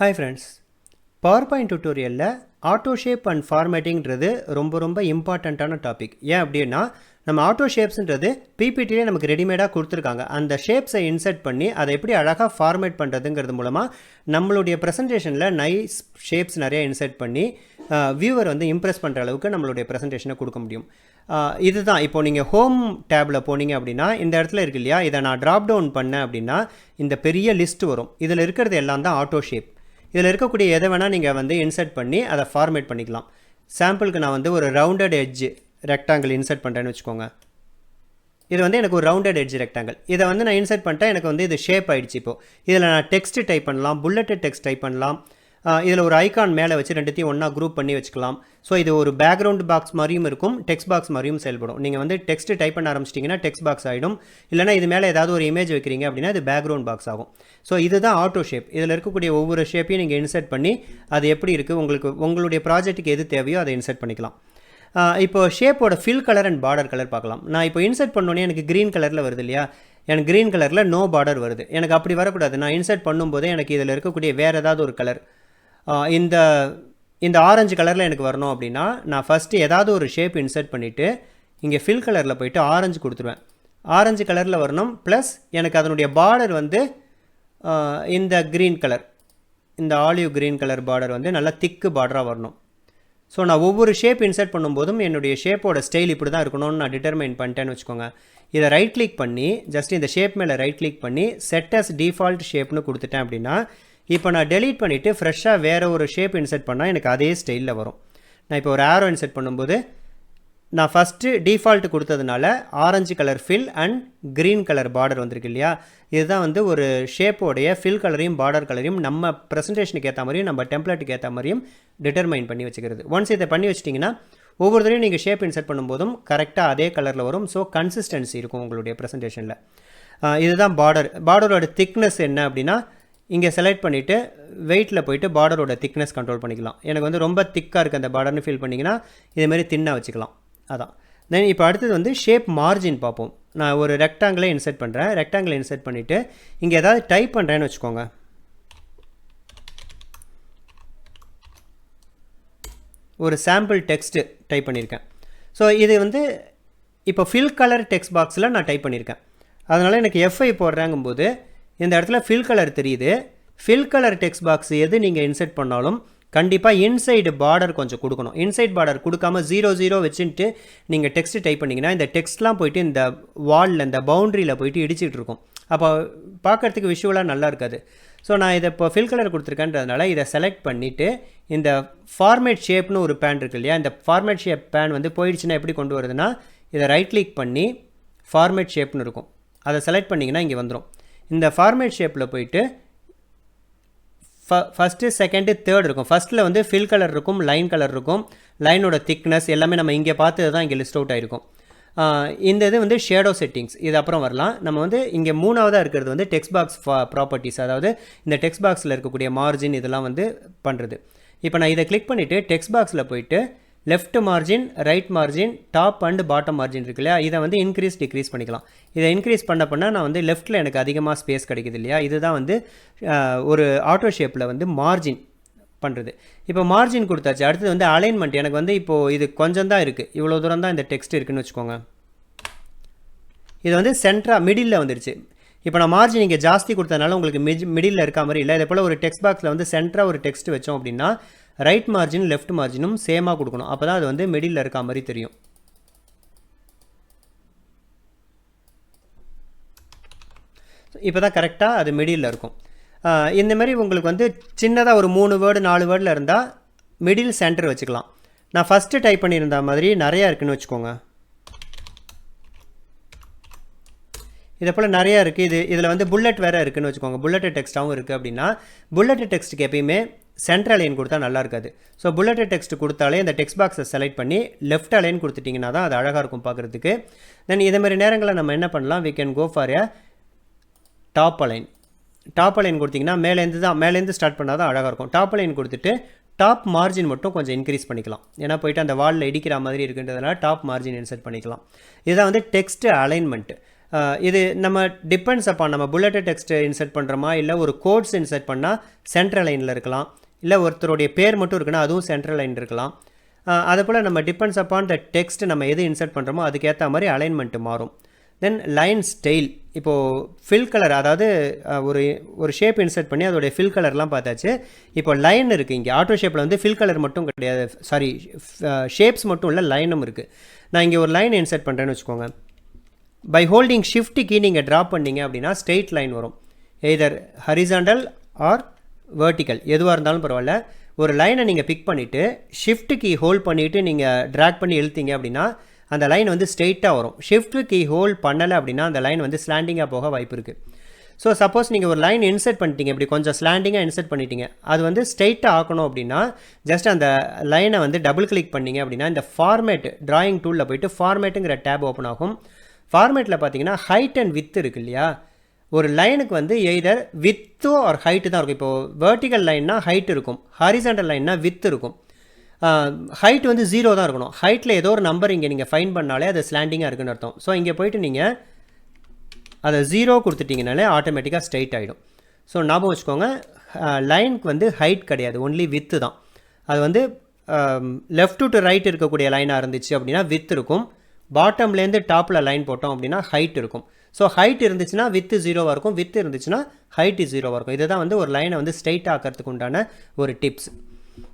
Hi friends, PowerPoint tutorial Autoshape and formatting ரொம்ப இம்பார்ட்டண்ட்டான topic. ஏன் அப்படின்னா நம்ம ஆட்டோஷேப்ஸ்ன்றது PPTலே நமக்கு ரெடிமேடாக கொடுத்துருக்காங்க. அந்த ஷேப்ஸை இன்சர்ட் பண்ணி அதை எப்படி அழகாக ஃபார்மேட் பண்ணுறதுங்கிறது மூலமாக நம்மளுடைய ப்ரெசன்டேஷனில் நைஸ் ஷேப்ஸ் நிறைய இன்சர்ட் பண்ணி வியூவர் இம்ப்ரெஸ் பண்ணுற அளவுக்கு நம்மளுடைய ப்ரெசன்டேஷனை கொடுக்க முடியும். இதுதான் இப்போ நீங்கள் ஹோம் டேபில் போனீங்க அப்படின்னா இந்த இடத்துல இருக்கு இல்லையா, இதை நான் ட்ராப் டவுன் பண்ணேன் அப்படின்னா இந்த பெரிய லிஸ்ட் வரும். இதில் இருக்கிறது எல்லாம் தான் ஆட்டோஷேப். இதில் இருக்கக்கூடிய எதை வேணால் நீங்கள் இன்சர்ட் பண்ணி அதை ஃபார்மேட் பண்ணிக்கலாம். சாம்பிளுக்கு நான் ஒரு ரவுண்டட் எட்ஜ் ரெக்டாங்கிள் இன்சர்ட் பண்ணுறேன்னு வச்சுக்கோங்க. இது எனக்கு ஒரு ரவுண்டட் எட்ஜ் ரெக்டாங்கிள். இதை நான் இன்சர்ட் பண்ணிட்டேன், எனக்கு இது ஷேப் ஆகிடுச்சு. இப்போது இதில் நான் டெக்ஸ்ட் டைப் பண்ணலாம், புல்லட்டட் டெக்ஸ்ட் டைப் பண்ணலாம். இதில் ஒரு ஐக்கான் மேலே வச்சு ரெண்டுத்தையும் ஒன்றா குரூப் பண்ணி வச்சுக்கலாம். ஸோ இது ஒரு பேக்ரவுண்ட் பாக்ஸ் மாதிரியும் இருக்கும், டெக்ஸ்ட் பாக்ஸ் மாதிரியும் செயல்படும். நீங்கள் டெக்ஸ்ட் டைப் பண்ண ஆரம்பிச்சிட்டிங்கன்னா டெக்ஸ்ட் பாக்ஸ் ஆகிடும். இல்லைனா இது மேலே ஏதாவது ஒரு இமேஜ் வைக்கிறீங்க அப்படின்னா இது பேக்ரவுண்ட் பாக்ஸ் ஆகும். ஸோ இதுதான் ஆட்டோ ஷேப். இதில் இருக்கக்கூடிய ஒவ்வொரு ஷேப்பையும் நீங்கள் இன்சர்ட் பண்ணி அது எப்படி இருக்குது உங்களுடைய ப்ராஜெக்ட்டுக்கு எது தேவையோ அதை இன்சர்ட் பண்ணிக்கலாம். இப்போ ஷேப்போட fill colour and border colour பார்க்கலாம். நான் இப்போ இன்சர்ட் பண்ணோன்னே எனக்கு க்ரீன் கலரில் வருது இல்லையா, எனக்கு க்ரீன் கலரில் நோ பார்டர் வருது. எனக்கு அப்படி வரக்கூடாது. நான் இன்சர்ட் பண்ணும்போதே எனக்கு இதில் இருக்கக்கூடிய வேறு ஏதாவது ஒரு கலர் இந்த ஆரஞ்சு கலரில் எனக்கு வரணும் அப்படின்னா நான் ஃபஸ்ட்டு ஏதாவது ஒரு ஷேப் இன்சர்ட் பண்ணிவிட்டு இங்கே ஃபில் கலரில் போய்ட்டு ஆரஞ்சு கொடுத்துருவேன். ஆரஞ்சு கலரில் வரணும், ப்ளஸ் எனக்கு அதனுடைய பார்டர் இந்த க்ரீன் கலர், இந்த ஆலிவ் க்ரீன் கலர் பார்டர் நல்லா திக்கு பார்டராக வரணும். ஸோ நான் ஒவ்வொரு ஷேப் இன்சர்ட் பண்ணும்போதும் என்னுடைய ஷேப்போட ஸ்டைல் இப்படி தான் இருக்கணும்னு நான் டிட்டர்மைன் பண்ணிட்டேன்னு வச்சுக்கோங்க. இதை ரைட் கிளிக் பண்ணி ஜஸ்ட் இந்த ஷேப் மேலே ரைட் கிளிக் பண்ணி செட் அஸ் டிஃபால்ட் ஷேப்னு கொடுத்துட்டேன் அப்படின்னா இப்போ நான் டெலீட் பண்ணிவிட்டு ஃப்ரெஷ்ஷாக வேறு ஒரு ஷேப் இன்சர்ட் பண்ணால் எனக்கு அதே ஸ்டைலில் வரும். நான் இப்போ ஒரு ஆரோ இன்சர்ட் பண்ணும்போது நான் ஃபஸ்ட்டு டிஃபால்ட் கொடுத்ததுனால orange colour fill and green colour border வந்திருக்கு இல்லையா, இதுதான் ஒரு ஷேப்போடைய ஃபில் கலரையும் பார்டர் கலரையும் நம்ம ப்ரெசன்டேஷனுக்கு ஏற்ற மாதிரியும் நம்ம டெம்ப்ளேட்டுக்கு ஏற்ற மாதிரியும் டிட்டர்மைன் பண்ணி வச்சுக்கிறது. ஒன்ஸ் இதை பண்ணி வச்சிட்டிங்கன்னா ஒவ்வொரு தடையும் நீங்கள் ஷேப் இன்சர்ட் பண்ணும்போதும் கரெக்டாக அதே கலரில் வரும். ஸோ கன்சிஸ்டன்சி இருக்கும் உங்களுடைய ப்ரெசன்டேஷனில். இதுதான் பார்டரோட திக்னஸ் என்ன அப்படின்னா இங்கே செலக்ட் பண்ணிவிட்டு வெயிட்டில் போய்ட்டு பார்டரோட திக்னஸ் கண்ட்ரோல் பண்ணிக்கலாம். எனக்கு ரொம்ப திக்காக இருக்குது அந்த பார்டர்னு ஃபீல் பண்ணிங்கன்னா இதேமாதிரி தின்னாக வச்சுக்கலாம். அதான். தென் இப்போ அடுத்தது ஷேப் மார்ஜின் பார்ப்போம். நான் ஒரு ரெக்டாங்கிளை இன்சர்ட் பண்ணுறேன். ரெக்டாங்கிளை இன்சர்ட் பண்ணிவிட்டு இங்கே ஏதாவது டைப் பண்ணுறேன்னு வச்சுக்கோங்க. ஒரு சாம்பிள் டெக்ஸ்ட்டு டைப் பண்ணியிருக்கேன். ஸோ இது இப்போ ஃபில் கலர் டெக்ஸ்ட் பாக்ஸில் நான் டைப் பண்ணியிருக்கேன். அதனால் எனக்கு எஃப்ஐ போடுறாங்கும்போது இந்த இடத்துல ஃபில் கலர் தெரியுது. ஃபில் கலர் டெக்ஸ்ட் பாக்ஸ் எது நீங்கள் இன்சர்ட் பண்ணாலும் கண்டிப்பாக இன்சைடு பார்டர் கொஞ்சம் கொடுக்கணும். இன்சைட் பார்டர் கொடுக்காம 0 வச்சுட்டு நீங்கள் டெக்ஸ்ட் டைப் பண்ணிங்கன்னா இந்த டெக்ஸ்ட்லாம் போயிட்டு இந்த வாலில் இந்த பவுண்ட்ரியில் போயிட்டு இடிச்சிட்டு இருக்கும். அப்போ பார்க்குறதுக்கு விஷுவலாக நல்லா இருக்காது. ஸோ நான் இதை இப்போ ஃபில் கலர் கொடுத்துருக்கேன்றதுனால இதை செலக்ட் பண்ணிவிட்டு இந்த ஃபார்மேட் ஷேப்னு ஒரு பேன் இருக்கு இல்லையா, இந்த ஃபார்மேட் ஷேப் பேன் போயிடுச்சுன்னா எப்படி கொண்டு வருதுன்னா இதை ரைட் கிளிக் பண்ணி ஃபார்மேட் ஷேப்னு இருக்கும், அதை செலக்ட் பண்ணிங்கன்னா இங்கே வந்துடும். இந்த ஃபார்மேட் ஷேப்பில் போயிட்டு ஃபஸ்ட்டு செகண்டு தேர்ட் இருக்கும். ஃபஸ்ட்டில் ஃபில் கலர் இருக்கும், லைன் கலர் இருக்கும், லைனோட திக்னஸ் எல்லாமே நம்ம இங்கே பார்த்தது தான் இங்கே லிஸ்ட் அவுட் ஆகிருக்கும். இந்த இது ஷேடோ செட்டிங்ஸ், இது அப்புறம் வரலாம். நம்ம இங்கே மூணாவதாக இருக்கிறது டெக்ஸ்ட் பாக்ஸ் ப்ராப்பர்ட்டிஸ், அதாவது இந்த டெக்ஸ்ட் பாக்ஸில் இருக்கக்கூடிய மார்ஜின் இதெல்லாம் பண்ணுறது. இப்போ நான் இதை கிளிக் பண்ணிவிட்டு டெக்ஸ்ட் பாக்ஸில் போயிட்டு left margin, right margin, top and bottom margin இருக்கு இல்லையா, இதை இன்க்ரீஸ் டிக்ரீஸ் பண்ணிக்கலாம். இதை இன்க்ரீஸ் பண்ண நான் லெஃப்ட்டில் எனக்கு அதிகமாக ஸ்பேஸ் கிடைக்குது இல்லையா, இதுதான் ஒரு ஆட்டோ ஷேப்பில் மார்ஜின் பண்ணுறது. இப்போ மார்ஜின் கொடுத்தாச்சு. அடுத்தது அலைன்மெண்ட். எனக்கு இப்போது இது கொஞ்சம் தான் இருக்குது, இவ்வளோ தூரம் தான் இந்த டெக்ஸ்ட் இருக்குதுன்னு வச்சுக்கோங்க. இது சென்டராக மிடில் வந்துடுச்சு. இப்போ நான் மார்ஜின் இங்கே ஜாஸ்தி கொடுத்ததுனால உங்களுக்கு மிடில் இருக்க மாதிரி இல்லை. இதே போல் ஒரு டெக்ஸ்ட் பாக்ஸில் சென்டராக ஒரு டெக்ஸ்ட் வச்சோம் அப்படின்னா ரைட் மார்ஜின் லெஃப்ட் மார்ஜினும் சேமாக கொடுக்கணும். அப்போ தான் அது மிடில் இருக்க மாதிரி தெரியும். இப்போ தான் கரெக்டாக அது மிடில் இருக்கும். இந்த மாதிரி உங்களுக்கு சின்னதாக ஒரு 3 வேர்டு 4 வேர்டில் இருந்தால் மிடில் சென்டர் வச்சுக்கலாம். நான் ஃபஸ்ட்டு டைப் பண்ணியிருந்த மாதிரி நிறையா இருக்குதுன்னு வச்சுக்கோங்க. இதை போல் நிறையா இருக்குது. இதில் புல்லட் வேறு இருக்குதுன்னு வச்சுக்கோங்க. புல்லட் டெக்ஸ்ட்டாகவும் இருக்குது அப்படின்னா புல்லட் டெக்ஸ்ட்டுக்கு எப்பயுமே சென்ட்ரல் அலைன் கொடுத்தா நல்லா இருக்காது. ஸோ புல்லட் டெக்ஸ்ட் கொடுத்தாலே இந்த டெக்ஸ்ட் பாக்ஸை செலக்ட் பண்ணி லெஃப்ட் அலைன் கொடுத்துட்டிங்கன்னா தான் அது அழகாக இருக்கும் பார்க்குறதுக்கு. தென் இதே மாதிரி நேரங்களில் நம்ம என்ன பண்ணலாம், we can go for a top align. Top align கொடுத்திங்கன்னா மேலேருந்து ஸ்டார்ட் பண்ணால் தான் அழகாக இருக்கும். டாப் அலைன் கொடுத்துட்டு டாப் மார்ஜின் மட்டும் கொஞ்சம் இன்க்ரீஸ் பண்ணிக்கலாம். ஏன்னா போய்ட்டு அந்த வாலில் இடிக்கிற மாதிரி இருக்குன்றதுனால டாப் மார்ஜின் இன்சர்ட் பண்ணிக்கலாம். இதுதான் டெக்ஸ்ட் அலைன்மெண்ட். இது நம்ம டிபெண்ட்ஸ் அப்பான் நம்ம புல்லட் டெக்ஸ்ட் இன்சர்ட் பண்ணுறோமா இல்லை ஒரு கோட்ஸ் இன்சர்ட் பண்ணால் சென்ட்ரல் லைனில் இருக்கலாம், இல்லை ஒருத்தருடைய பேர் மட்டும் இருக்குன்னா அதுவும் சென்ட்ரல் லைன் இருக்கலாம். அதே போல் நம்ம டிபெண்ட்ஸ் அப்பான் த டெக்ஸ்ட் நம்ம எது இன்சர்ட் பண்ணுறோமோ அதுக்கேற்ற மாதிரி அலைன்மெண்ட்டு மாறும். தென் லைன் ஸ்டைல், இப்போது ஃபில் கலர், அதாவது ஒரு ஷேப் இன்சர்ட் பண்ணி அதோடைய ஃபில் கலர்லாம் பார்த்தாச்சு. இப்போ லைன் இருக்குது இங்கே ஆட்டோ ஷேப்பில் வந்து ஃபில் கலர் மட்டும் கிடையாது, சாரி ஷேப்ஸ் மட்டும் இல்லை லைனும் இருக்குது. நான் இங்கே ஒரு லைன் இன்சர்ட் பண்ணுறேன்னு வச்சுக்கோங்க. பை ஹோல்டிங் ஷிஃப்ட் கீ நீங்கள் ட்ராப் பண்ணிங்க அப்படின்னா ஸ்ட்ரெயிட் லைன் வரும், எய்தர் ஹரிசாண்டல் ஆர் வெர்டிக்கல், எதுவாக இருந்தாலும் பரவாயில்ல. ஒரு லைனை நீங்கள் பிக் பண்ணிவிட்டு ஷிஃப்ட் கீ ஹோல்ட் பண்ணிவிட்டு நீங்கள் ட்ராக் பண்ணி இழுத்தீங்க அப்படின்னா அந்த லைன் வந்து ஸ்ட்ரெயிட்டாக வரும். ஷிஃப்ட் கீ ஹோல்ட் பண்ணலை அப்படின்னா அந்த லைன் வந்து ஸ்லாண்டிங்காக போக வாய்ப்பு இருக்குது. ஸோ சப்போஸ் நீங்கள் ஒரு லைன் இன்சர்ட் பண்ணிட்டீங்க, இப்படி கொஞ்சம் ஸ்லாண்டிங்காக இன்சர்ட் பண்ணிட்டீங்க, அது வந்து ஸ்ட்ரெயிட்டாக ஆக்கணும் அப்படின்னா ஜஸ்ட் அந்த லைனை வந்து டபுள் கிளிக் பண்ணிங்க அப்படின்னா இந்த ஃபார்மேட் டிராயிங் டூலில் போய்ட்டு ஃபார்மேட்டுங்கிற டேப் ஓப்பன் ஆகும். ஃபார்மேட்டில் பார்த்தீங்கன்னா ஹைட் அண்ட் வித் இருக்குது இல்லையா, ஒரு லைனுக்கு வந்து எய்தர் வித்தோ ஆர் ஹைட்டு தான் இருக்கும். இப்போது வெர்டிக்கல் லைன்னா ஹைட் இருக்கும், ஹாரிசாண்டல் லைன்னா வித் இருக்கும். ஹைட் வந்து 0 தான் இருக்கணும். ஹைட்டில் ஏதோ ஒரு நம்பர் இங்கே நீங்கள் ஃபைன் பண்ணாலே அது ஸ்லாண்டிங்காக இருக்குன்னு அர்த்தம். ஸோ இங்கே போய்ட்டு நீங்கள் அதை 0 கொடுத்துட்டிங்கனாலே ஆட்டோமேட்டிக்காக ஸ்ட்ரெயிட் ஆகிடும். ஸோ ஞாபகம் வச்சுக்கோங்க, லைனுக்கு வந்து ஹைட் கிடையாது, ஒன்லி வித்து தான். அது வந்து லெஃப்ட் டு ரைட் இருக்கக்கூடிய லைனாக இருந்துச்சு அப்படின்னா வித் இருக்கும், பாட்டம்லேருந்து டாப்பில் லைன் போட்டோம் அப்படின்னா ஹைட் இருக்கும். ஸோ ஹைட் இருந்துச்சுன்னா வித்து 0வாக இருக்கும், வித்து இருந்துச்சுன்னா ஹைட்டு 0வாக இருக்கும். இதை தான் வந்து ஒரு லைனை வந்து ஸ்ட்ரெயிட் ஆக்கிறதுக்கு உண்டான ஒரு டிப்ஸ்.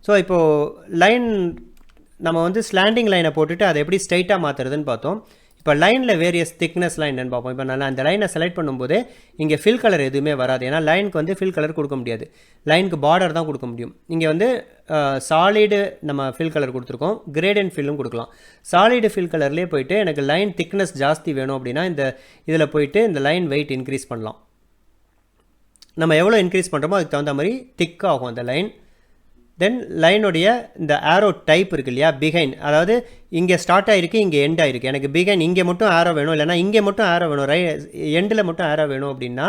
ஸோ இப்போது லைன் நம்ம வந்து ஸ்லாண்டிங் லைனை போட்டுட்டு அதை எப்படி ஸ்ட்ரெயிட்டாக மாற்றுறதுன்னு பார்த்தோம். இப்போ லைனில் வேரியஸ் திக்னஸ்லாம் என்னென்னு பார்ப்போம். இப்போ நான் அந்த லைனை செலக்ட் பண்ணும்போது இங்கே ஃபில் கலர் எதுவுமே வராது, ஏன்னா லைனுக்கு வந்து ஃபில் கலர் கொடுக்க முடியாது, லைனுக்கு பார்டர் தான் கொடுக்க முடியும். இங்கே வந்து சாலிடு நம்ம ஃபில் கலர் கொடுத்துருக்கோம், கிரேடியன்ட் ஃபில்லும் கொடுக்கலாம். சாலிடு ஃபில் கலர்லேயே போயிட்டு எனக்கு லைன் திக்னஸ் ஜாஸ்தி வேணும் அப்படின்னா இதில் போயிட்டு இந்த லைன் வெயிட் இன்க்ரீஸ் பண்ணலாம். நம்ம எவ்வளோ இன்க்ரீஸ் பண்ணுறோமோ அதுக்கு தகுந்த மாதிரி திக் ஆகும் அந்த லைன். தென் லைனுடைய இந்த ஆரோ டைப் இருக்கு இல்லையா, பிகைன், அதாவது இங்கே ஸ்டார்ட் ஆகிருக்கு இங்கே எண்ட் ஆகிருக்கு, எனக்கு பிகைன் இங்கே மட்டும் ஆரோ வேணும், இல்லைனா இங்கே மட்டும் ஆரோ வேணும், எண்டில் மட்டும் ஆரோ வேணும் அப்படின்னா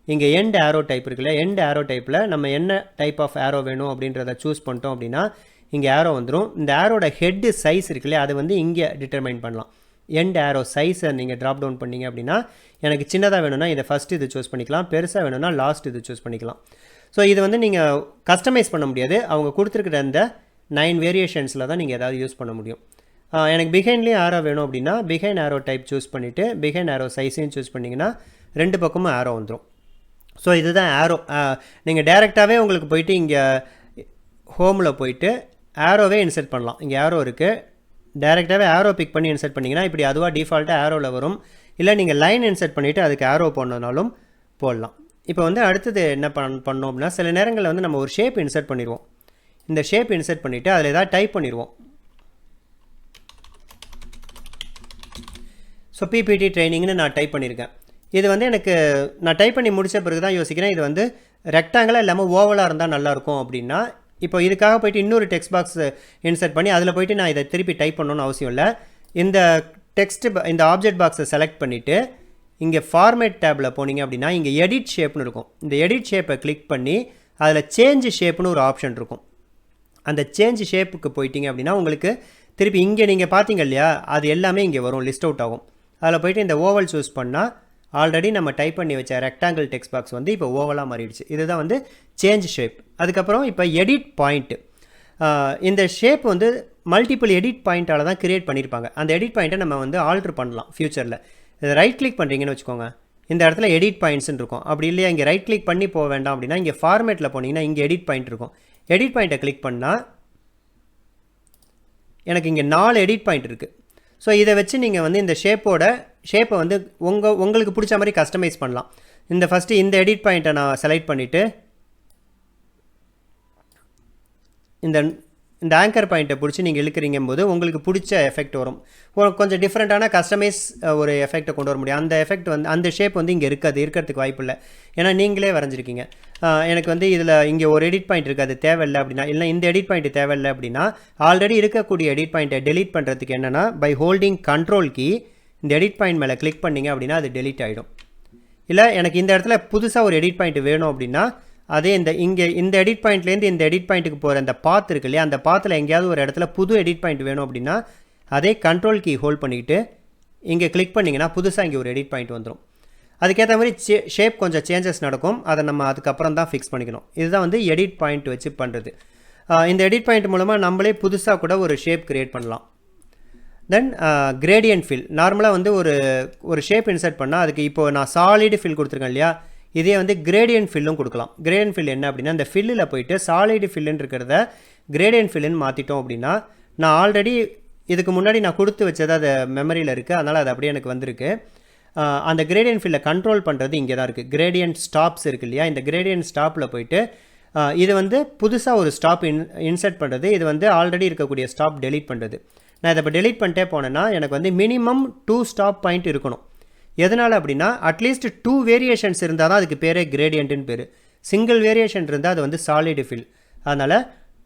இங்கே எண்ட் ஆரோ டைப் இருக்குல்ல, எண்ட் ஆரோ டைப்பில் நம்ம என்ன டைப் ஆஃப் ஆரோ வேணும் அப்படின்றத சூஸ் பண்ணிட்டோம் அப்படின்னா இங்கே ஆரோ வந்துடும். இந்த ஆரோட ஹெட்டு சைஸ் இருக்கு இல்லையா, அது வந்து இங்கே டிட்டர்மைன் பண்ணலாம். எண்ட் ஆரோ சைஸை நீங்கள் ட்ராப் டவுன் பண்ணிங்க அப்படின்னா எனக்கு சின்னதாக வேணும்னா இதை ஃபஸ்ட்டு இது சூஸ் பண்ணிக்கலாம், பெருசாக வேணும்னா லாஸ்ட் இது சூஸ் பண்ணிக்கலாம். ஸோ இது வந்து நீங்கள் கஸ்டமைஸ் பண்ண முடியாது, அவங்க கொடுத்துருக்கிற அந்த 9 வேரியேஷன்ஸில் தான் நீங்கள் எதாவது யூஸ் பண்ண முடியும். எனக்கு பிஹைண்ட்லேயும் ஆரோ வேணும் அப்படின்னா பிஹைண்ட் ஆரோ டைப் சூஸ் பண்ணிவிட்டு பிஹைண்ட் ஆரோ சைஸையும் சூஸ் பண்ணிங்கன்னா 2 பக்கமும் ஆரோ வந்துடும். ஸோ இதுதான் ஆரோ. நீங்கள் டேரெக்டாகவே உங்களுக்கு போயிட்டு இங்கே ஹோமில் போயிட்டு ஆரோவே இன்சர்ட் பண்ணலாம். இங்கே ஆரோ இருக்குது, டேரெக்டாகவே ஆரோ பிக் பண்ணி இன்சர்ட் பண்ணிங்கன்னா இப்படி அதுவாக டிஃபால்ட்டாக ஆரோவில் வரும். இல்லை நீங்கள் லைன் இன்சர்ட் பண்ணிவிட்டு அதுக்கு ஆரோ போடணுன்னாலும் போடலாம். இப்போ வந்து அடுத்தது என்ன பண்ணோம் அப்படின்னா சில நேரங்களில் வந்து நம்ம ஒரு ஷேப் இன்சர்ட் பண்ணிடுவோம். இந்த ஷேப் இன்சர்ட் பண்ணிவிட்டு அதில் ஏதாவது டைப் பண்ணிடுவோம். ஸோ PPT ட்ரைனிங்னு நான் டைப் பண்ணியிருக்கேன். இது வந்து எனக்கு நான் டைப் பண்ணி முடித்த பிறகு தான் யோசிக்கிறேன் இது வந்து ரெக்டாங்கிளாக இல்லாமல் ஓவலாக இருந்தால் நல்லாயிருக்கும் அப்படின்னா. இப்போ இதுக்காக போய்ட்டு இன்னொரு டெக்ஸ்ட் பாக்ஸ் இன்சர்ட் பண்ணி அதில் போய்ட்டு நான் இதை திருப்பி டைப் பண்ணணும்னு அவசியம் இல்லை. இந்த இந்த ஆப்ஜெக்ட் பாக்ஸை செலக்ட் பண்ணிவிட்டு இங்கே ஃபார்மேட் டேப்பில் போனீங்க அப்படின்னா இங்கே எடிட் ஷேப்னு இருக்கும். இந்த எடிட் ஷேப்பை கிளிக் பண்ணி அதில் சேஞ்ச் ஷேப்னு ஒரு ஆப்ஷன் இருக்கும். அந்த சேஞ்ச் ஷேப்புக்கு போயிட்டீங்க அப்படின்னா உங்களுக்கு திருப்பி இங்கே நீங்கள் பார்த்தீங்க இல்லையா, அது எல்லாமே இங்கே வரும், லிஸ்ட் அவுட் ஆகும். அதில் போய்ட்டு இந்த ஓவல் சூஸ் பண்ணால் ஆல்ரெடி நம்ம டைப் பண்ணி வச்ச ரெக்டாங்கிள் டெக்ஸ்ட் பாக்ஸ் வந்து இப்போ ஓவலாக மாறிடுச்சு. இதுதான் வந்து சேஞ்ச் ஷேப். அதுக்கப்புறம் இப்போ எடிட் பாயிண்ட்டு, இந்த ஷேப் வந்து மல்டிபிள் எடிட் பாயிண்ட்டால் தான் கிரியேட் பண்ணியிருப்பாங்க. அந்த எடிட் பாயிண்ட்டை நம்ம வந்து ஆல்ட்ரு பண்ணலாம் ஃப்யூச்சரில். இதை ரைட் கிளிக் பண்ணுறீங்கன்னு வச்சுக்கோங்க, இந்த இடத்துல எடிட் பாயிண்ட்ஸ்ன்னு இருக்கும். அப்படி இல்லையா இங்கே ரைட் கிளிக் பண்ணி போக வேண்டாம் அப்படின்னா இங்கே ஃபார்மேட்டில் போனீங்கன்னா இங்கே எடிட் பாயிண்ட் இருக்கும். எடிட் பாயிண்ட்டை கிளிக் பண்ணால் எனக்கு இங்கே 4 எடிட் பாயிண்ட் இருக்குது. ஸோ இதை வச்சு நீங்கள் வந்து இந்த ஷேப்பை வந்து உங்களுக்கு பிடிச்ச மாதிரி கஸ்டமைஸ் பண்ணலாம். ஃபஸ்ட்டு இந்த எடிட் பாயிண்ட்டை நான் செலக்ட் பண்ணிவிட்டு இந்த ஆங்கர் பாயிண்ட்டை பிடிச்சி நீங்கள் இழுக்கிறீங்கும் போது உங்களுக்கு பிடிச்ச எஃபெக்ட் வரும். கொஞ்சம் டிஃப்ரெண்ட்டான கஸ்டமைஸ் ஒரு எஃபெக்ட்டை கொண்டு வர முடியும். அந்த எஃபெக்ட் வந்து அந்த ஷேப் வந்து இங்கே இருக்கிறதுக்கு வாய்ப்பு இல்லை, ஏன்னா நீங்களே வரைஞ்சிருக்கீங்க. எனக்கு வந்து இதில் இங்கே ஒரு எடிட் பாயிண்ட் இருக்குது, அது தேவையில்லை அப்படின்னா, இல்லை இந்த எடிட் பாயிண்ட் தேவையில்லை அப்படின்னா ஆல்ரெடி இருக்கக்கூடிய எடிட் பாயிண்ட்டை டெலீட் பண்ணுறதுக்கு என்னென்னா பை ஹோல்டிங் கண்ட்ரோல் கீ இந்த எடிட் பாயிண்ட் மேலே கிளிக் பண்ணிங்க அப்படின்னா அது டெலீட் ஆகிடும். இல்லை எனக்கு இந்த இடத்துல புதுசாக ஒரு எடிட் பாயிண்ட் வேணும் அப்படின்னா அதே இந்த எடிட் பாயிண்ட்லேருந்து இந்த எடிட் பாயிண்ட்டுக்கு போகிற அந்த பாத் இருக்கு இல்லையா, அந்த பாத்தில் எங்கேயாவது ஒரு இடத்துல புது எடிட் பாயிண்ட் வேணும் அப்படின்னா அதே கண்ட்ரோல் கீ ஹோல்ட் பண்ணிக்கிட்டு இங்கே கிளிக் பண்ணிங்கன்னா புதுசாக இங்கே ஒரு எடிட் பாயிண்ட் வந்துடும். அதுக்கேற்ற மாதிரி ஷேப் கொஞ்சம் சேஞ்சஸ் நடக்கும். அதை நம்ம அதுக்கப்புறம் தான் ஃபிக்ஸ் பண்ணிக்கணும். இதுதான் வந்து எடிட் பாயிண்ட் வச்சு பண்ணுறது. இந்த எடிட் பாயிண்ட் மூலமாக நம்மளே புதுசாக கூட ஒரு ஷேப் க்ரியேட் பண்ணலாம். தென் கிரேடியன்ட் ஃபில். நார்மலாக வந்து ஒரு ஷேப் இன்சர்ட் பண்ணால் அதுக்கு இப்போது நான் சாலிடு ஃபில் கொடுத்துருக்கேன் இல்லையா, இதே வந்து கிரேடியன்ட் ஃபில்லும் கொடுக்கலாம். கிரேடியன்ட் ஃபில் என்ன அப்படின்னா, இந்த ஃபில்லில் போயிட்டு சாலிடு ஃபில்லுன்னு இருக்கிறத கிரேடியன்ட் ஃபில்லுன்னு மாற்றிட்டோம் அப்படின்னா, நான் ஆல்ரெடி இதுக்கு முன்னாடி நான் கொடுத்து வச்சது அது மெமரியில் இருக்குது, அதனால் அது அப்படியே எனக்கு வந்திருக்கு. அந்த கிரேடியன்ட் ஃபில்லை கண்ட்ரோல் பண்ணுறது இங்கே தான் இருக்குது. கிரேடியன்ட் ஸ்டாப்ஸ் இருக்குது இல்லையா, இந்த கிரேடியன்ட் ஸ்டாப்பில் போயிட்டு இது வந்து புதுசாக ஒரு ஸ்டாப் இன்சர்ட் பண்ணுறது, இது வந்து ஆல்ரெடி இருக்கக்கூடிய ஸ்டாப் டெலீட் பண்ணுறது. நான் இதை இப்போ டெலீட் பண்ணிட்டே போனேன்னா எனக்கு வந்து மினிமம் 2 ஸ்டாப் பாயிண்ட் இருக்கணும். எதனால் அப்படின்னா, அட்லீஸ்ட் 2 வேரியேஷன்ஸ் இருந்தால் தான் அதுக்கு பேரே கிரேடியன்ட்டுன்னு பேர். சிங்கிள் வேரியேஷன் இருந்தால் அது வந்து சாலிடு ஃபில். அதனால்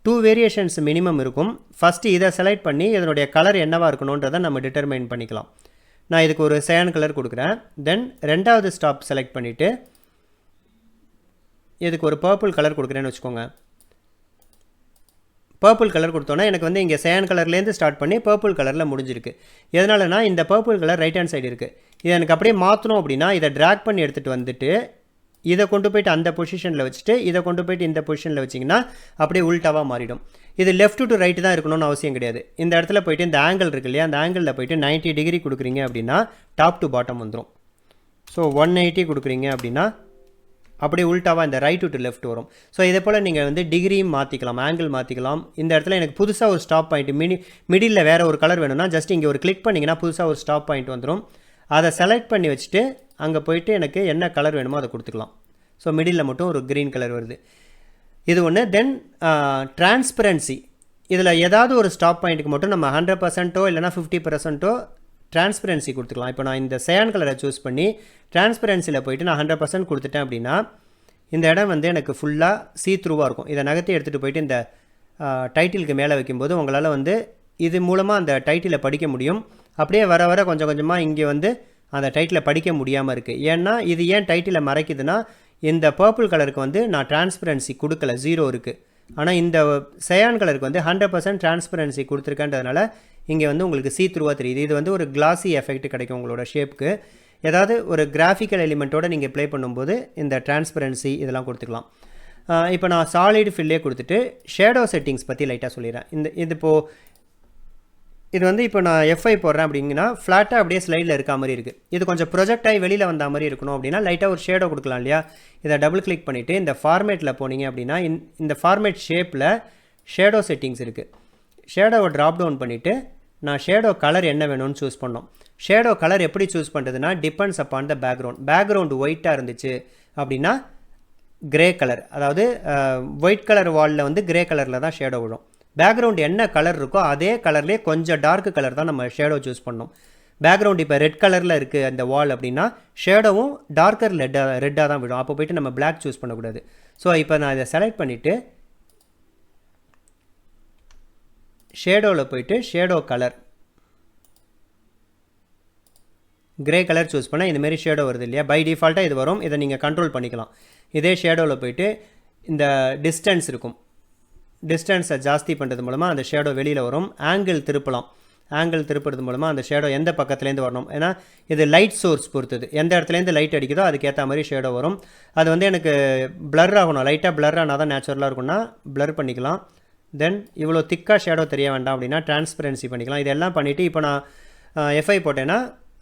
2 வேரியேஷன்ஸ் மினிமம் இருக்கும். ஃபஸ்ட்டு இதை செலக்ட் பண்ணி இதனுடைய கலர் என்னவாக இருக்கணுன்றதை நம்ம டிட்டர்மைன் பண்ணிக்கலாம். நான் இதுக்கு ஒரு சயன் கலர் கொடுக்குறேன். தென் ரெண்டாவது ஸ்டாப் செலக்ட் பண்ணிவிட்டு இதுக்கு ஒரு பர்பிள் கலர் கொடுக்குறேன்னு வச்சுக்கோங்க. பர்பிள் கலர் கொடுத்தோன்னா எனக்கு வந்து இங்கே சயன் கலர்லேருந்து ஸ்டார்ட் பண்ணி பர்பிள் கலரில் முடிஞ்சிருக்கு. எதனாலனா இந்த purple colour right hand side இருக்குது. இதை எனக்கு அப்படியே மாற்றணும் அப்படின்னா இதை ட்ராக் பண்ணி எடுத்துகிட்டு வந்துட்டு இதை கொண்டு போய்ட்டு அந்த பொசிஷனில் வச்சுட்டு இதை கொண்டு போய்ட்டு இந்த பொசிஷனில் வச்சிங்கன்னா அப்படியே உல்ட்டாவாக மாறிடும். இது லெஃப்ட் டு ரைட்டு தான் இருக்கணும்னு அவசியம் கிடையாது. இந்த இடத்துல போய்ட்டு இந்த ஆங்கிள் இருக்கு இல்லையா, அந்த ஆங்கிளில் போய்ட்டு 90 டிகிரி கொடுக்குறீங்க அப்படின்னா டாப் டு பாட்டம் வந்துடும். ஸோ 180 கொடுக்குறீங்க அப்படின்னா அப்படியே உல்ட்டாவாக இந்த ரைட் டு லெஃப்ட் வரும். ஸோ இதே போல் நீங்கள் வந்து டிகிரியும் மாற்றிக்கலாம், ஆங்கிள் மாற்றிக்கலாம். இந்த இடத்துல எனக்கு புதுசாக ஒரு ஸ்டாப் பாயிண்ட் மிடில் வேறு ஒரு கலர் வேணும்னா ஜஸ்ட் இங்கே ஒரு கிளிக் பண்ணிங்கன்னா புதுசாக ஒரு ஸ்டாப் பாயிண்ட் வந்துடும். அதை செலக்ட் பண்ணி வச்சுட்டு அங்கே போய்ட்டு எனக்கு என்ன கலர் வேணுமோ அதை கொடுத்துக்கலாம். ஸோ மிடில் மட்டும் ஒரு க்ரீன் கலர் வருது. இது ஒன்று. தென் டிரான்ஸ்பரன்சி. இதில் ஏதாவது ஒரு ஸ்டாப் பாயிண்ட்டுக்கு மட்டும் நம்ம 100% இல்லைனா 50% டிரான்ஸ்பரன்சி கொடுத்துக்கலாம். இப்போ நான் இந்த சயான் கலரை சூஸ் பண்ணி டிரான்ஸ்பரன்சியில் போய்ட்டு நான் 100% கொடுத்துட்டேன் அப்படின்னா இந்த இடம் வந்து எனக்கு ஃபுல்லாக சீ த்ரூவாக இருக்கும். இதை நகர்த்தி எடுத்துகிட்டு போய்ட்டு இந்த டைட்டிலுக்கு மேலே வைக்கும்போது உங்களால் வந்து இது மூலமாக அந்த டைட்டிலை படிக்க முடியும். அப்படியே வர வர கொஞ்சம் கொஞ்சமாக இங்கே வந்து அந்த டைட்டிலை படிக்க முடியாமல் இருக்குது. ஏன்னா இது ஏன் டைட்டிலை மறைக்குதுன்னா, இந்த பர்பிள் கலருக்கு வந்து நான் டிரான்ஸ்பரன்சி கொடுக்கல, 0 இருக்குது. ஆனால் இந்த சயான் கலருக்கு வந்து 100% டிரான்ஸ்பரன்சி கொடுத்துருக்கேன்றதுனால இங்கே வந்து உங்களுக்கு சீ த்ரூவாக தெரியுது. இது வந்து ஒரு கிளாஸி எஃபெக்ட் கிடைக்கும் உங்களோட ஷேப்புக்கு. ஏதாவது ஒரு கிராஃபிக்கல் எலிமெண்ட்டோடு நீங்கள் ப்ளே பண்ணும்போது இந்த டிரான்ஸ்பரன்சி இதெல்லாம் கொடுத்துக்கலாம். இப்போ நான் சாலிட் ஃபில்லே கொடுத்துட்டு ஷேடோ செட்டிங்ஸ் பற்றி லைட்டாக சொல்லிடுறேன். இது வந்து இப்போ நான் F5 போடுறேன் அப்படிங்கன்னா ஃப்ளாட்டாக அப்படியே ஸ்லைடில் இருக்க மாதிரி இருக்குது. இது கொஞ்சம் ப்ரொஜெக்ட் ஆகி வெளியில் வந்த மாதிரி இருக்கணும் அப்படின்னா லைட்டாக ஒரு ஷேடோ கொடுக்கலாம் இல்லையா. இதை டபுள் கிளிக் பண்ணிவிட்டு இந்த ஃபார்மேட்டில் போனீங்க அப்படின்னா இந்த ஃபார்மேட் ஷேப்பில் ஷேடோ செட்டிங்ஸ் இருக்குது. ஷேடோவை ட்ராப் டவுன் பண்ணிவிட்டு நான் ஷேடோ கலர் என்ன வேணும்னு சூஸ் பண்ணோம். ஷேடோ கலர் எப்படி சூஸ் பண்ணுறதுனா டிபெண்ட்ஸ் அப்பான் த பேக்ரவுண்ட் ஒயிட்டாக இருந்துச்சு அப்படின்னா கிரே கலர், அதாவது ஒயிட் கலர் வாலில் வந்து கிரே கலரில் தான் ஷேடோ விடும். பேக்ரவுண்ட் என்ன கலர் இருக்கோ அதே கலர்லேயே கொஞ்சம் டார்க் கலர் தான் நம்ம ஷேடோ சூஸ் பண்ணோம். பேக்ரவுண்ட் இப்போ ரெட் கலரில் இருக்குது அந்த வால் அப்படின்னா ஷேடோவும் டார்க்கர் ரெட்டாக தான் விடும். அப்போ போய்ட்டு நம்ம பிளாக் சூஸ் பண்ணக்கூடாது. ஸோ இப்போ நான் இதை செலக்ட் பண்ணிவிட்டு ஷேடோவில் போய்ட்டு shadow colour grey colour choose பண்ணால் இந்தமாரி ஷேடோ வருது இல்லையா. பை டிஃபால்ட்டாக இது வரும். இதை நீங்கள் கண்ட்ரோல் பண்ணிக்கலாம். இதே ஷேடோவில் போய்ட்டு இந்த டிஸ்டன்ஸ் இருக்கும், டிஸ்டன்ஸை ஜாஸ்தி பண்ணுறது மூலமாக அந்த ஷேடோ வெளியில் வரும். ஆங்கிள் திருப்பலாம். ஆங்கிள் திருப்புறது மூலமாக அந்த ஷேடோ எந்த பக்கத்துலேருந்து வரணும், ஏன்னா இது லைட் சோர்ஸ் பொறுத்தது. எந்த இடத்துலேருந்து லைட் அடிக்குதோ அதுக்கேற்ற மாதிரி ஷேடோ வரும். அது வந்து எனக்கு பிளர் ஆகணும், லைட்டாக பிளர் ஆனால் தான் நேச்சுரலாக இருக்கும்னா பிளர் பண்ணிக்கலாம். தென் இவ்வளோ திக்காக ஷேடோ தெரிய வேண்டாம் அப்படின்னா டிரான்ஸ்பரன்சி பண்ணிக்கலாம். இதெல்லாம் பண்ணிவிட்டு இப்போ நான் F5 போட்டேன்னா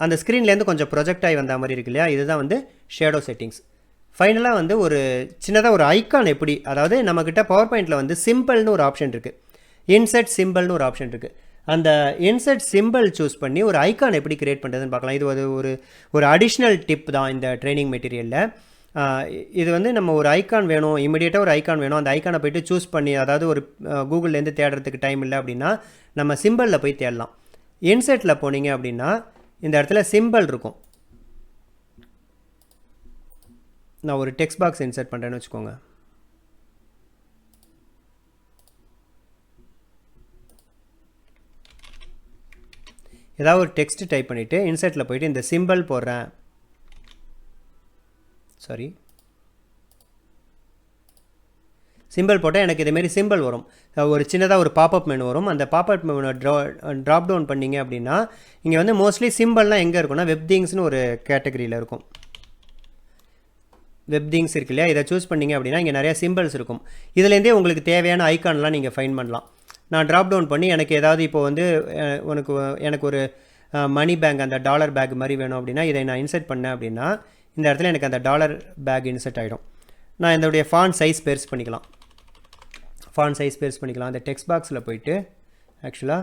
அந்த ஸ்க்ரீன்லேருந்து கொஞ்சம் ப்ரொஜெக்ட் ஆகி வந்த மாதிரி இருக்கு இல்லையா. இதுதான் வந்து ஷேடோ செட்டிங்ஸ். ஃபைனலாக வந்து ஒரு சின்னதாக ஒரு ஐக்கான் எப்படி, அதாவது நம்மக்கிட்ட பவர் பாயிண்டில் வந்து சிம்பிள்னு ஒரு ஆப்ஷன் இருக்குது, இன்செர்ட் சிம்பிள்னு ஒரு ஆப்ஷன் இருக்குது. அந்த இன்செர்ட் சிம்பிள் சூஸ் பண்ணி ஒரு ஐக்கான் எப்படி கிரியேட் பண்ணுறதுன்னு பார்க்கலாம். இது ஒரு அடிஷ்னல் டிப் தான் இந்த ட்ரைனிங் மெட்டீரியலில். இது வந்து நம்ம ஒரு ஐக்கான் வேணும், இமிடியேட்டாக ஒரு ஐக்கான் வேணும், அந்த ஐக்கானை போய்ட்டு சூஸ் பண்ணி, அதாவது ஒரு கூகுள்லேருந்து தேடுறதுக்கு டைம் இல்லை அப்படின்னா நம்ம சிம்பிளில் போய் தேடலாம். இன்செர்ட்டில் போனீங்க அப்படின்னா இந்த இடத்துல சிம்பிள் இருக்கும். நான் ஒரு டெக்ஸ்ட் பாக்ஸ் இன்சர்ட் பண்ணுறேன்னு வச்சுக்கோங்க. ஏதாவது ஒரு டெக்ஸ்ட் டைப் பண்ணிவிட்டு இன்சர்ட்டில் போயிட்டு இந்த சிம்பிள் போடுறேன், சிம்பிள் போட்டால் எனக்கு இதேமாரி சிம்பிள் வரும். ஒரு சின்னதாக ஒரு பாப்அப் மெனு வரும். அந்த பாப்அப் மெனு ட்ராப் டவுன் பண்ணிங்க அப்படின்னா இங்கே வந்து மோஸ்ட்லி சிம்பிள்லாம் எங்கே இருக்குன்னா வெப் திங்ஸ்னு ஒரு கேட்டகரியில் இருக்கும். வெப் திங்ஸ் இருக்கு இல்லையா, இதை சூஸ் பண்ணிங்க அப்படின்னா இங்கே நிறையா சிம்பிள்ஸ் இருக்கும். இதுலேருந்தே உங்களுக்கு தேவையான ஐக்கான்லாம் நீங்கள் ஃபைன் பண்ணலாம். நான் ட்ராப் டவுன் பண்ணி எனக்கு ஏதாவது இப்போ வந்து எனக்கு ஒரு மணி பேக் அந்த டாலர் பேக் மாதிரி வேணும் அப்படின்னா இதை நான் இன்சர்ட் பண்ணேன் அப்படின்னா இந்த இடத்துல எனக்கு அந்த டாலர் பேக் இன்சர்ட் ஆகிடும். நான் இதோடைய ஃபாண்ட் சைஸ் பெருசு பண்ணிக்கலாம். அந்த டெக்ஸ்ட் பாக்ஸில் போயிட்டு ஆக்சுவலாக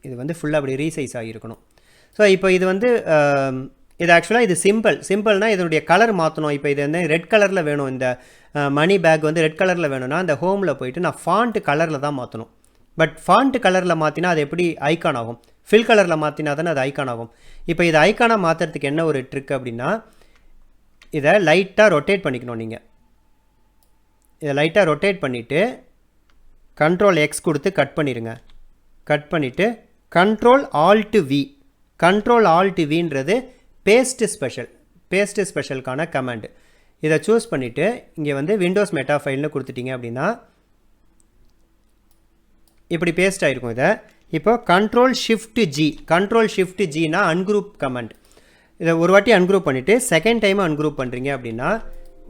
இது வந்து ஃபுல்லாக அப்படி ரீசைஸ் ஆகியிருக்கணும். ஸோ இப்போ இது வந்து இது ஆக்சுவலாக இது சிம்பிள்னால் இதனுடைய கலர் மாற்றணும். இப்போ இது வந்து ரெட் கலரில் வேணும், இந்த மணி பேக் வந்து ரெட் கலரில் வேணும்னா அந்த ஹோமில் போயிட்டு நான் ஃபாண்ட் கலரில் தான் மாற்றணும். பட் ஃபாண்ட் கலரில் மாற்றினா அது எப்படி ஐக்கான் ஆகும்? ஃபில் கலரில் மாற்றினா தானே அது ஐக்கான் ஆகும். இப்போ இது ஐக்கானாக மாற்றுறதுக்கு என்ன ஒரு ட்ரிக் அப்படின்னா இதை லைட்டாக ரொட்டேட் பண்ணிக்கணும். நீங்கள் இதை லைட்டாக ரொட்டேட் பண்ணிவிட்டு கண்ட்ரோல் எக்ஸ் கொடுத்து கட் பண்ணிடுங்க. கட் பண்ணிவிட்டு கண்ட்ரோல் ஆல்ட் வின்றது பேஸ்ட் ஸ்பெஷலுக்கான கமாண்டு. இதை சூஸ் பண்ணிவிட்டு இங்கே வந்து விண்டோஸ் மெட்டா ஃபைல்னு கொடுத்துட்டிங்க அப்படின்னா இப்படி பேஸ்ட் ஆகிருக்கும். இதை இப்போ கண்ட்ரோல் ஷிஃப்ட் ஜினா அன்குரூப் கமாண்ட். இதை ஒரு வாட்டி அன்குரூப் பண்ணிவிட்டு செகண்ட் டைம் அன்குரூப் பண்ணுறீங்க அப்படின்னா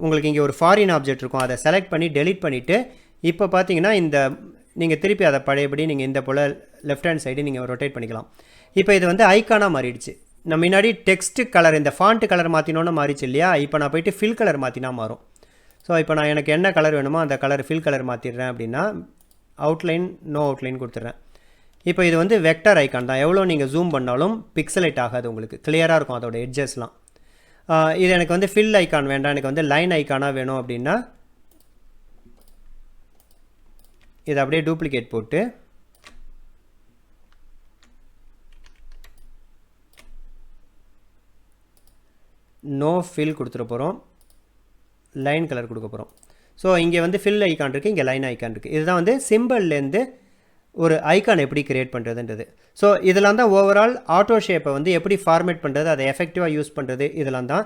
உங்களுக்கு இங்கே ஒரு ஃபாரின் ஆப்ஜெக்ட் இருக்கும். அதை செலக்ட் பண்ணி டெலிட் பண்ணிவிட்டு இப்போ பார்த்தீங்கன்னா இந்த நீங்கள் திருப்பி அதை பழையபடி நீங்கள் இந்த போல் லெஃப்ட் ஹேண்ட் சைடு நீங்கள் ரொட்டேட் பண்ணிக்கலாம். இப்போ இது வந்து ஐக்கானாக மாறிடுச்சு. நான் முன்னாடி டெக்ஸ்ட் கலர் இந்த ஃபாண்ட் கலர் மாற்றினோன்னு மாறிச்சு இல்லையா, இப்போ நான் போயிட்டு ஃபில் கலர் மாற்றினா மாறும். ஸோ இப்போ நான் எனக்கு என்ன கலர் வேணுமோ அந்த கலர் ஃபில் கலர் மாற்றிடுறேன் அப்படின்னா அவுட்லைன் நோ அவுட்லைன் கொடுத்துட்றேன். இப்போ இது வந்து வெக்டர் ஐக்கான் தான். எவ்வளோ நீங்கள் ஜூம் பண்ணாலும் பிக்சலைட் ஆகாது, உங்களுக்கு கிளியராக இருக்கும் அதோட எட்ஜஸ்லாம். இது எனக்கு வந்து ஃபில் ஐக்கான் வேண்டாம், எனக்கு வந்து லைன் ஐக்கானாக வேணும் அப்படின்னா இதை அப்படியே டூப்ளிகேட் போட்டு நோ ஃபில் கொடுத்துட போகிறோம், லைன் கலர் கொடுக்க போகிறோம். ஸோ இங்கே வந்து ஃபில் ஐக்கான் இருக்குது, இங்கே லைன் ஐக்கான் இருக்குது. இதுதான் வந்து சிம்பிள்லேருந்து ஒரு ஐக்கான் எப்படி கிரியேட் பண்ணுறதுன்றது. ஸோ இதெல்லாம் தான் ஓவரால் ஆட்டோ ஷேப்பை வந்து எப்படி ஃபார்மேட் பண்ணுறது, அதை எஃபெக்டிவாக யூஸ் பண்ணுறது, இதெல்லாம் தான்.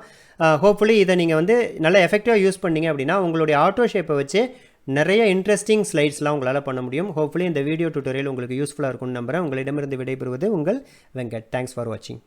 ஹோப்ஃபுல்லி இதை நீங்கள் வந்து நல்லா எஃபெக்டிவாக யூஸ் பண்ணிங்க அப்படின்னா உங்களுடைய ஆட்டோ ஷேப்பை வச்சு நிறைய இன்ட்ரெஸ்டிங் ஸ்லைட்ஸ்லாம் உங்களால் பண்ண முடியும். ஹோப்ஃபுல்லி இந்த வீடியோ டியூட்டோரியல் உங்களுக்கு யூஸ்ஃபுல்லாக இருக்கும்னு நம்புகிறேன். உங்களிடமிருந்து விடைபெறுவது உங்கள் வெங்கட். தேங்க்ஸ் ஃபார் வாட்சிங்.